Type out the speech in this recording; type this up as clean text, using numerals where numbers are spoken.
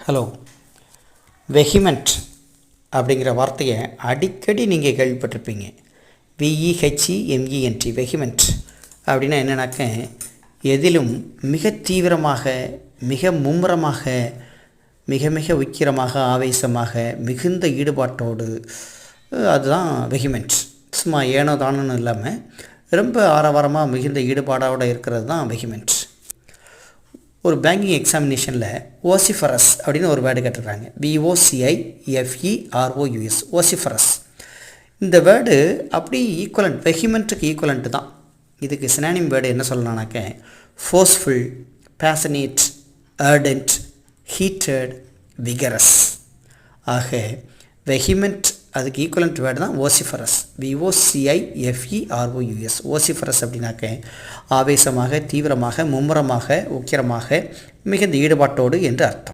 Hello. வெஹிமெண்ட் அப்படிங்கிற வார்த்தையை அடிக்கடி நீங்கள் கேள்விப்பட்டிருப்பீங்க. VEHEMENT வெஹிமெண்ட் அப்படின்னா என்னன்னாக்க, எதிலும் மிக தீவிரமாக, மிக மும்முரமாக, மிக மிக உக்கிரமாக, ஆவேசமாக, மிகுந்த ஈடுபாட்டோடு, அதுதான் வெஹிமெண்ட். சும்மா ஏனோ தானோன்னு இல்லாமல் ரொம்ப ஆரவாரமாக மிகுந்த ஈடுபாடோடு இருக்கிறது தான் வெஹிமெண்ட். ஒரு பேங்கிங் எக்ஸாமினேஷனில் ஓசிஃபரஸ் அப்படின்னு ஒரு வேர்டு கேட்டிருக்காங்க. VOCIFEROUS ஓசிஃபரஸ். இந்த வேர்டு அப்படி ஈக்குவலண்ட், வெஹிமெண்ட்டுக்கு ஈக்குவலண்ட்டு தான். இதுக்கு சினானிம் வேர்டு என்ன சொல்லலாம்னாக்க, ஃபோர்ஸ்ஃபுல், பேஷனேட், அர்டென்ட், ஹீட்டட், விகரஸ். ஆக வெஹிமெண்ட் அதுக்கு ஈக்குவலண்ட் வேர்டு தான் ஓசிஃபரஸ். VOCIFEROUS ஓசிஃபரஸ் அப்படின்னாக்க ஆவேசமாக, தீவிரமாக, மும்முரமாக, உக்கிரமாக, மிகுந்த ஈடுபாட்டோடு என்று அர்த்தம்.